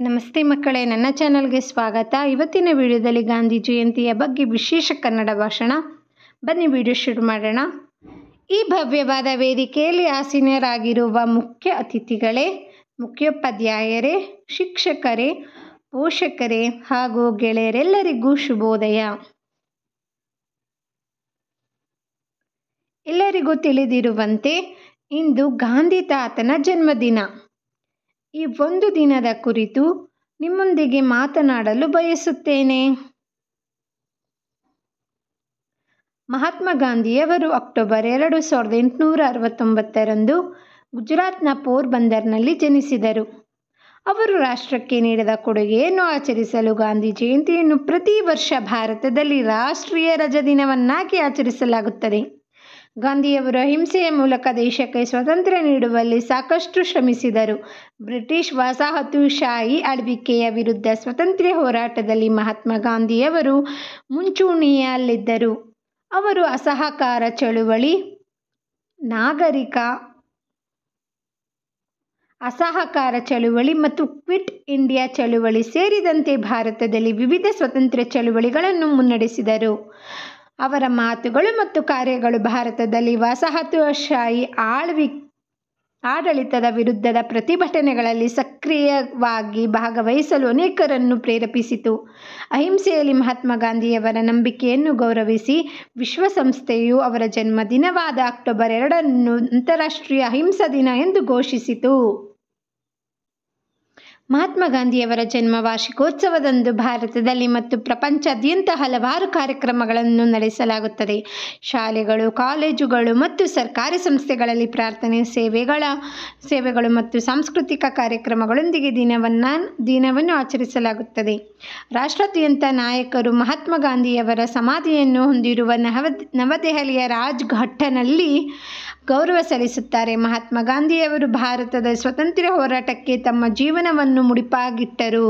ನಮಸ್ತೆ ಮಕ್ಕಳೇ, ನನ್ನ ಚಾನಲ್ಗೆ ಸ್ವಾಗತ. ಇವತ್ತಿನ ವಿಡಿಯೋದಲ್ಲಿ ಗಾಂಧಿ ಜಯಂತಿಯ ಬಗ್ಗೆ ವಿಶೇಷ ಕನ್ನಡ ಭಾಷಣ. ಬನ್ನಿ ವಿಡಿಯೋ ಶುರು ಮಾಡೋಣ. ಈ ಭವ್ಯವಾದ ವೇದಿಕೆಯಲ್ಲಿ ಆಸೀನರಾಗಿರುವ ಮುಖ್ಯ ಅತಿಥಿಗಳೇ, ಮುಖ್ಯೋಪಾಧ್ಯಾಯರೇ, ಶಿಕ್ಷಕರೇ, ಪೋಷಕರೇ ಹಾಗೂ ಗೆಳೆಯರೆಲ್ಲರಿಗೂ ಶುಭೋದಯ. ಎಲ್ಲರಿಗೂ ತಿಳಿದಿರುವಂತೆ ಇಂದು ಗಾಂಧಿ ತಾತನ ಜನ್ಮದಿನ. ಈ ಒಂದು ದಿನದ ಕುರಿತು ನಿಮ್ಮೊಂದಿಗೆ ಮಾತನಾಡಲು ಬಯಸುತ್ತೇನೆ. ಮಹಾತ್ಮ ಗಾಂಧಿಯವರು ಅಕ್ಟೋಬರ್ 2, 1869 ಗುಜರಾತ್ನ ಪೋರ್ಬಂದರ್ನಲ್ಲಿ ಜನಿಸಿದರು. ಅವರು ರಾಷ್ಟ್ರಕ್ಕೆ ನೀಡಿದ ಕೊಡುಗೆಯನ್ನು ಆಚರಿಸಲು ಗಾಂಧಿ ಜಯಂತಿಯನ್ನು ಪ್ರತಿ ವರ್ಷ ಭಾರತದಲ್ಲಿ ರಾಷ್ಟ್ರೀಯ ರಜಾದಿನವನ್ನಾಗಿ ಆಚರಿಸಲಾಗುತ್ತದೆ. ಗಾಂಧಿಯವರು ಅಹಿಂಸೆಯ ಮೂಲಕ ದೇಶಕ್ಕೆ ಸ್ವಾತಂತ್ರ್ಯ ನೀಡುವಲ್ಲಿ ಸಾಕಷ್ಟು ಶ್ರಮಿಸಿದರು. ಬ್ರಿಟಿಷ್ ವಸಾಹತುಶಾಹಿ ಆಳ್ವಿಕೆಯ ವಿರುದ್ಧ ಸ್ವಾತಂತ್ರ್ಯ ಹೋರಾಟದಲ್ಲಿ ಮಹಾತ್ಮ ಗಾಂಧಿಯವರು ಮುಂಚೂಣಿಯಲ್ಲಿದ್ದರು. ಅವರು ಅಸಹಕಾರ ಚಳುವಳಿ, ಅಸಹಕಾರ ಚಳುವಳಿ ಮತ್ತು ಕ್ವಿಟ್ ಇಂಡಿಯಾ ಚಳುವಳಿ ಸೇರಿದಂತೆ ಭಾರತದಲ್ಲಿ ವಿವಿಧ ಸ್ವಾತಂತ್ರ್ಯ ಚಳುವಳಿಗಳನ್ನು ಮುನ್ನಡೆಸಿದರು. ಅವರ ಮಾತುಗಳು ಮತ್ತು ಕಾರ್ಯಗಳು ಭಾರತದಲ್ಲಿ ವಸಾಹತುಶಾಹಿ ಆಡಳಿತದ ವಿರುದ್ಧದ ಪ್ರತಿಭಟನೆಗಳಲ್ಲಿ ಸಕ್ರಿಯವಾಗಿ ಭಾಗವಹಿಸಲು ಅನೇಕರನ್ನು ಪ್ರೇರೇಪಿಸಿತು. ಅಹಿಂಸೆಯಲ್ಲಿ ಮಹಾತ್ಮ ಗಾಂಧಿಯವರ ನಂಬಿಕೆಯನ್ನು ಗೌರವಿಸಿ ವಿಶ್ವಸಂಸ್ಥೆಯು ಅವರ ಜನ್ಮದಿನವಾದ ಅಕ್ಟೋಬರ್ 2 ಅಂತಾರಾಷ್ಟ್ರೀಯ ಅಹಿಂಸಾ ದಿನ ಎಂದು ಘೋಷಿಸಿತು. ಮಹಾತ್ಮ ಗಾಂಧಿಯವರ ಜನ್ಮ ವಾರ್ಷಿಕೋತ್ಸವದಂದು ಭಾರತದಲ್ಲಿ ಮತ್ತು ಪ್ರಪಂಚಾದ್ಯಂತ ಹಲವಾರು ಕಾರ್ಯಕ್ರಮಗಳನ್ನು ನಡೆಸಲಾಗುತ್ತದೆ. ಶಾಲೆಗಳು, ಕಾಲೇಜುಗಳು ಮತ್ತು ಸರ್ಕಾರಿ ಸಂಸ್ಥೆಗಳಲ್ಲಿ ಪ್ರಾರ್ಥನೆ, ಸೇವೆಗಳು ಮತ್ತು ಸಾಂಸ್ಕೃತಿಕ ಕಾರ್ಯಕ್ರಮಗಳೊಂದಿಗೆ ದಿನವನ್ನು ಆಚರಿಸಲಾಗುತ್ತದೆ. ರಾಷ್ಟ್ರಾದ್ಯಂತ ನಾಯಕರು ಮಹಾತ್ಮ ಗಾಂಧಿಯವರ ಸಮಾಧಿಯನ್ನು ಹೊಂದಿರುವ ನವದೆಹಲಿಯ ರಾಜ್ಘಾಟ್ನಲ್ಲಿ ಗೌರವ ಸಲ್ಲಿಸುತ್ತಾರೆ. ಮಹಾತ್ಮ ಗಾಂಧಿಯವರು ಭಾರತದ ಸ್ವಾತಂತ್ರ್ಯ ಹೋರಾಟಕ್ಕೆ ತಮ್ಮ ಜೀವನವನ್ನು ಮುಡಿಪಾಗಿಟ್ಟರು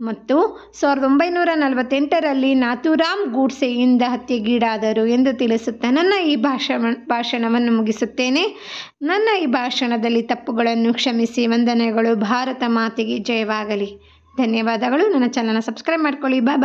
ಮತ್ತು 1948ರಲ್ಲಿ ನಾಥೂರಾಮ್ ಗೂಡ್ಸೆಯಿಂದ ಹತ್ಯೆಗೀಡಾದರು ಎಂದು ತಿಳಿಸುತ್ತಾ ನನ್ನ ಈ ಭಾಷಣವನ್ನು ಮುಗಿಸುತ್ತೇನೆ. ನನ್ನ ಈ ಭಾಷಣದಲ್ಲಿ ತಪ್ಪುಗಳನ್ನು ಕ್ಷಮಿಸಿ. ವಂದನೆಗಳು. ಭಾರತ ಮಾತೆಗೆ ಜಯವಾಗಲಿ. ಧನ್ಯವಾದಗಳು. ನನ್ನ ಚಾನಲ್ನ ಸಬ್ಸ್ಕ್ರೈಬ್ ಮಾಡ್ಕೊಳ್ಳಿ. ಬಾಯ್.